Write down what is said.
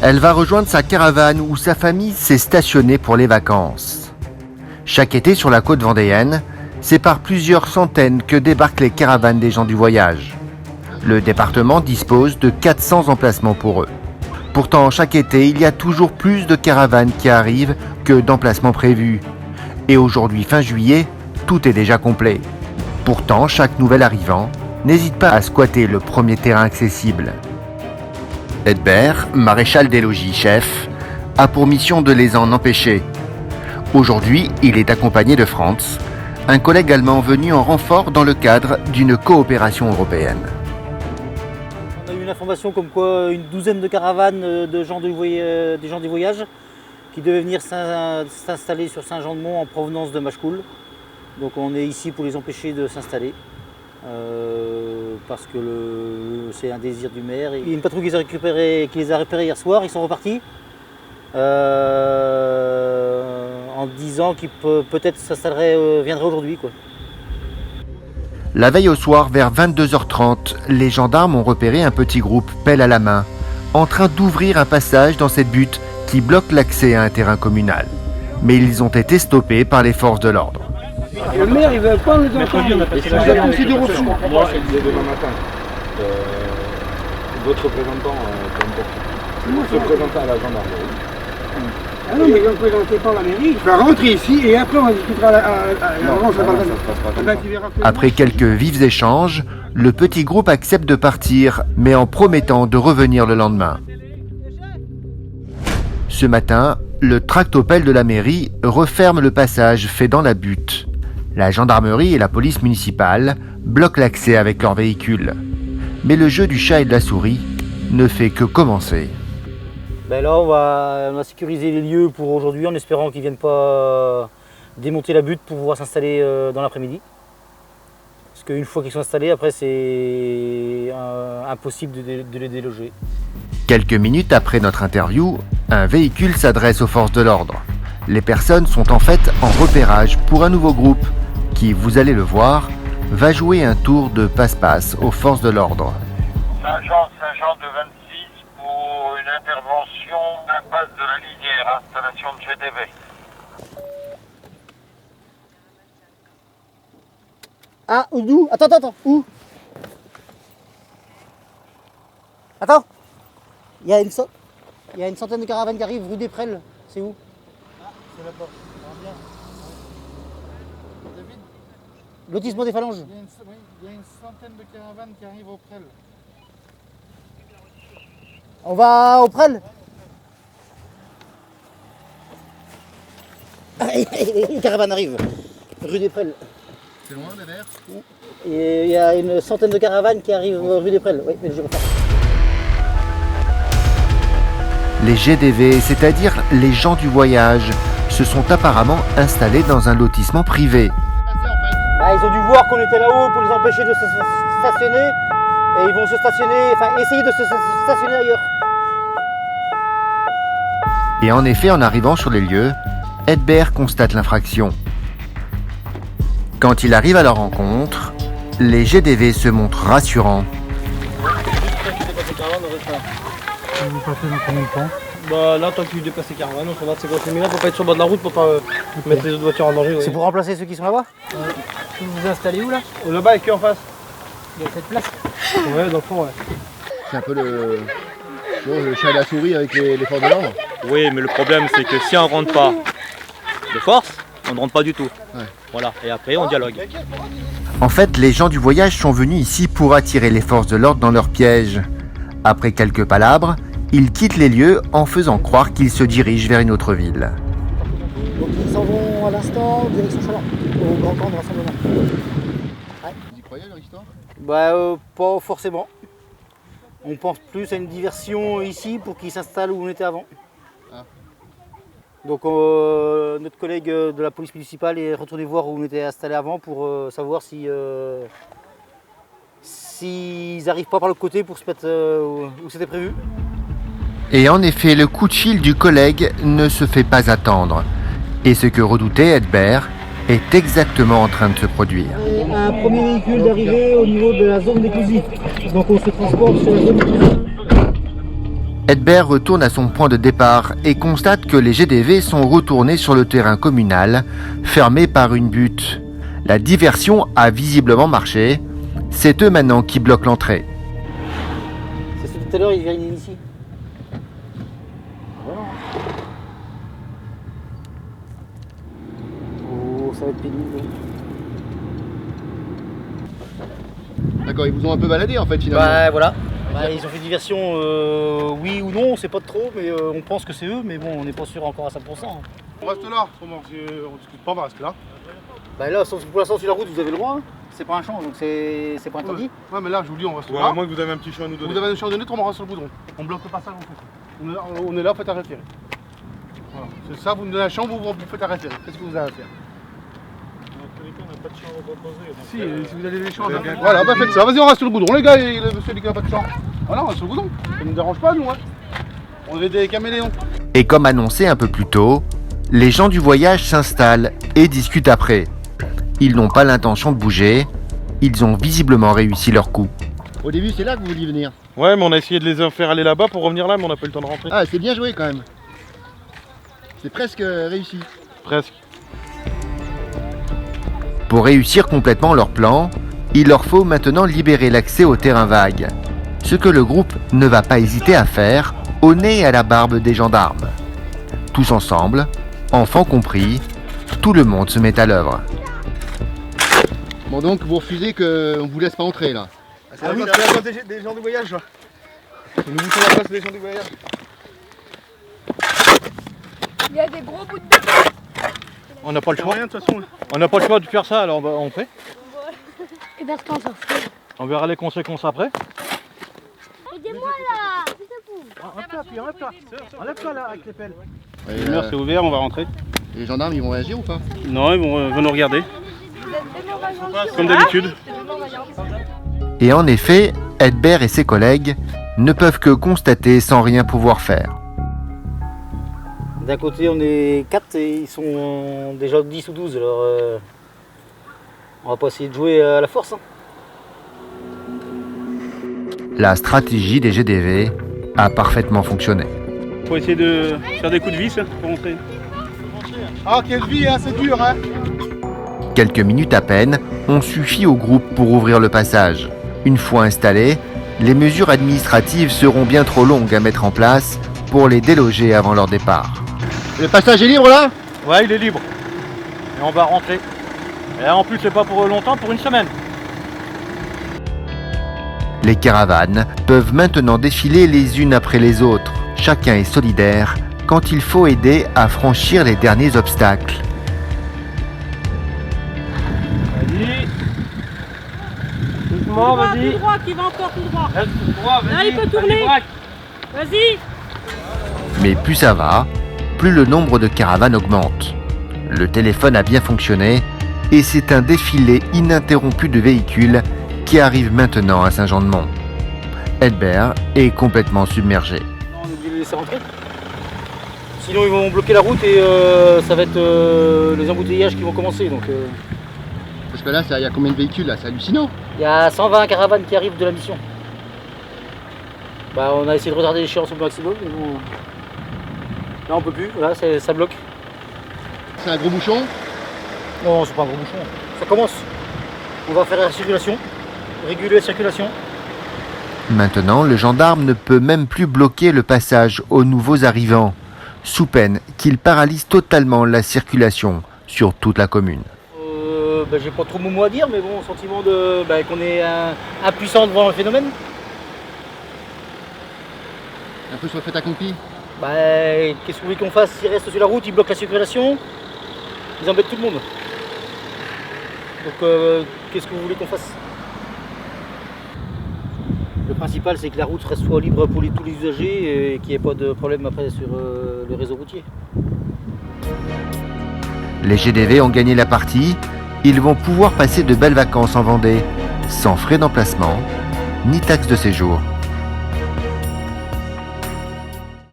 Elle va rejoindre sa caravane où sa famille s'est stationnée pour les vacances. Chaque été sur la côte vendéenne, c'est par plusieurs centaines que débarquent les caravanes des gens du voyage. Le département dispose de 400 emplacements pour eux. Pourtant, chaque été, il y a toujours plus de caravanes qui arrivent que d'emplacements prévus. Et aujourd'hui, fin juillet, tout est déjà complet. Pourtant, chaque nouvel arrivant n'hésite pas à squatter le premier terrain accessible. Edbert, maréchal des logis chef, a pour mission de les en empêcher. Aujourd'hui, il est accompagné de Franz, un collègue allemand venu en renfort dans le cadre d'une coopération européenne. On a eu une information comme quoi une douzaine de caravanes des gens du voyage qui devaient venir s'installer sur Saint-Jean-de-Mont en provenance de Machecoul. Donc on est ici pour les empêcher de s'installer. Parce que c'est un désir du maire. Il y a une patrouille qui les a récupérés hier soir, ils sont repartis en disant qu'ils peut-être viendraient aujourd'hui, quoi. La veille au soir, vers 22h30, les gendarmes ont repéré un petit groupe, pelle à la main, en train d'ouvrir un passage dans cette butte qui bloque l'accès à un terrain communal. Mais ils ont été stoppés par les forces de l'ordre. Le maire, il veut pas nous entendre. Il a poussé des refus. Moi, je disais demain matin. Votre représentant, se présenter à la gendarmerie. Ah non, mais ne présentez pas à la mairie. Il va rentrer ici et après on discutera à l'avance. Après quelques vifs échanges, le petit groupe accepte de partir, mais en promettant de revenir le lendemain. Ce matin, le tractopelle de la mairie referme le passage fait dans la butte. La gendarmerie et la police municipale bloquent l'accès avec leurs véhicules. Mais le jeu du chat et de la souris ne fait que commencer. Ben là, on va sécuriser les lieux pour aujourd'hui en espérant qu'ils ne viennent pas démonter la butte pour pouvoir s'installer dans l'après-midi. Parce qu'une fois qu'ils sont installés, après c'est impossible de les déloger. Quelques minutes après notre interview, un véhicule s'adresse aux forces de l'ordre. Les personnes sont en fait en repérage pour un nouveau groupe qui, vous allez le voir, va jouer un tour de passe-passe aux forces de l'ordre. Saint-Jean de 26 pour une intervention impasse de la Lisière, installation de GDV. Ah, où? Attends, où? Attends. Il y a une centaine de caravanes qui arrivent rue des Prels. C'est où? C'est là-bas. Lotissement des Phalanges. Il y a une centaine de caravanes qui arrivent au Prel. On va au Prel. Les caravanes arrivent. Rue des Prels. C'est loin derrière? Et il y a une centaine de caravanes qui arrivent rue des Prels. Oui, mais je repars. Les GDV, c'est-à-dire les gens du voyage, se sont apparemment installés dans un lotissement privé. Bah, ils ont dû voir qu'on était là-haut pour les empêcher de se stationner et ils vont essayer de se stationner ailleurs. Et en effet, en arrivant sur les lieux, Edbert constate l'infraction. Quand il arrive à leur rencontre, les GDV se montrent rassurants. Vous passez dans combien de temps? Bah là, tant que tu dépasses les caravanes, on s'en va de 50 minutes pour pas être sur le bas de la route, pour pas mettre les autres voitures en danger. C'est pour remplacer ceux qui sont là-bas? Vous vous installez où là? Là-bas, et qui en face? Il y a cette place. Ouais, dans le fond, ouais. C'est un peu le chat et la souris avec les forces de l'ordre. Oui, mais le problème, c'est que si on ne rentre pas de force, on ne rentre pas du tout. Ouais. Voilà, et après, on dialogue. En fait, les gens du voyage sont venus ici pour attirer les forces de l'ordre dans leur piège. Après quelques palabres, ils quittent les lieux en faisant croire qu'ils se dirigent vers une autre ville. Donc ils s'en vont à l'instant en direction Chaland, au grand camp de rassemblement. Ouais. Vous y croyez leur histoire? Bah pas forcément. On pense plus à une diversion ici pour qu'ils s'installent où on était avant. Ah. Donc notre collègue de la police municipale est retourné voir où on était installé avant pour savoir s'ils n'arrivent pas par l'autre côté pour se mettre où c'était prévu. Et en effet, le coup de fil du collègue ne se fait pas attendre. Et ce que redoutait Edbert est exactement en train de se produire. Un premier véhicule d'arrivée au niveau de la zone d'Écouzy. Donc on se transporte sur la zone d'Écouzy. Edbert retourne à son point de départ et constate que les GDV sont retournés sur le terrain communal, fermé par une butte. La diversion a visiblement marché. C'est eux maintenant qui bloquent l'entrée. C'est ce tout à l'heure, ils viennent ici. Voilà. Oh, ça va être pénible. D'accord, ils vous ont un peu baladé en fait finalement. Bah voilà. Bah, ils ont fait diversion, oui ou non, on sait pas trop, mais on pense que c'est eux, mais bon, on n'est pas sûr encore à 100%. On reste là, on discute pas, on va rester là. Bah là, pour l'instant, sur la route, vous avez le droit, hein. C'est pas un champ, donc c'est pas interdit. Ouais, mais là, je vous dis, on reste Ouais, là. à moins que vous avez un petit champ à nous donner. Vous avez un champ de neutre, on reste sur le goudron. On bloque le passage, on est là, faites arrêter. Voilà. C'est ça, vous nous donnez un champ, vous faites arrêter. Qu'est-ce que vous avez à faire? Si vous avez des champs, voilà, bah faites ça. Vas-y, on reste sur le goudron, les gars, et le monsieur dit qu'il n'a pas de champ. Voilà, on reste sur le goudron. Ça ne nous dérange pas, nous, hein. On est des caméléons. Et comme annoncé un peu plus tôt, les gens du voyage s'installent et discutent après. Ils n'ont pas l'intention de bouger. Ils ont visiblement réussi leur coup. Au début, c'est là que vous vouliez venir. Ouais, mais on a essayé de les faire aller là-bas pour revenir là, mais on n'a pas eu le temps de rentrer. Ah, c'est bien joué quand même. C'est presque réussi. Presque. Pour réussir complètement leur plan, il leur faut maintenant libérer l'accès au terrain vague. Ce que le groupe ne va pas hésiter à faire, au nez et à la barbe des gendarmes. Tous ensemble, enfants compris, tout le monde se met à l'œuvre. Bon, donc vous refusez qu'on vous laisse pas entrer là. C'est la place des gens du voyage, là. Nous bouchons la place des gens du voyage. Il y a des gros bouts de béton. On n'a pas le choix. Rien, de toute façon. On n'a pas le choix de faire ça, alors on fait. Et Bertrand s'en fout. On verra les conséquences après. Aidez-moi là. C'est ça. Enlève-toi là avec les pelles. Et, Le mur c'est ouvert, on va rentrer. les gendarmes, ils vont réagir ou pas? Non, ils vont nous regarder, Vous êtes tellement vaillants. comme d'habitude. Tellement vaillants. Et en effet, Edbert et ses collègues ne peuvent que constater sans rien pouvoir faire. D'un côté, on est 4 et ils sont déjà 10 ou 12, alors on va pas essayer de jouer à la force. Hein. La stratégie des GDV a parfaitement fonctionné. Faut essayer de faire des coups de vis pour rentrer. Ah, quelle vie, hein, c'est dur, hein. Quelques minutes à peine ont suffi au groupe pour ouvrir le passage. Une fois installés, les mesures administratives seront bien trop longues à mettre en place pour les déloger avant leur départ. Le passage est libre là? Ouais, il est libre. Et on va rentrer. Et en plus, c'est pas pour longtemps, pour une semaine. Les caravanes peuvent maintenant défiler les unes après les autres. Chacun est solidaire quand il faut aider à franchir les derniers obstacles. Vas-y. Doucement, vas-y. Tout droit, qui va encore tout droit. Reste droit, vas-y. Là, il peut tourner. Vas-y. Mais plus ça va, plus le nombre de caravanes augmente. Le téléphone a bien fonctionné et c'est un défilé ininterrompu de véhicules qui arrive maintenant à Saint-Jean-de-Mont. Edbert est complètement submergé. On est obligé de les laisser rentrer. Sinon, ils vont bloquer la route et ça va être les embouteillages qui vont commencer. Donc, Parce que là, il y a combien de véhicules là? C'est hallucinant. il y a 120 caravanes qui arrivent de la mission. Bah, on a essayé de retarder l'échéance au maximum, mais bon. Là, on peut plus. Là, ça bloque. C'est un gros bouchon. Non, c'est pas un gros bouchon. Ça commence. On va faire la circulation, réguler la circulation. Maintenant, le gendarme ne peut même plus bloquer le passage aux nouveaux arrivants, sous peine qu'il paralyse totalement la circulation sur toute la commune. J'ai pas trop mon mot à dire, mais bon, sentiment de qu'on est impuissant devant le phénomène. Un peu sur le fait accompli. Qu'est-ce que vous voulez qu'on fasse? S'ils restent sur la route, ils bloquent la circulation, ils embêtent tout le monde. Donc qu'est-ce que vous voulez qu'on fasse? Le principal, c'est que la route soit libre pour tous les usagers et qu'il n'y ait pas de problème après sur le réseau routier. Les GDV ont gagné la partie, ils vont pouvoir passer de belles vacances en Vendée, sans frais d'emplacement, ni taxe de séjour.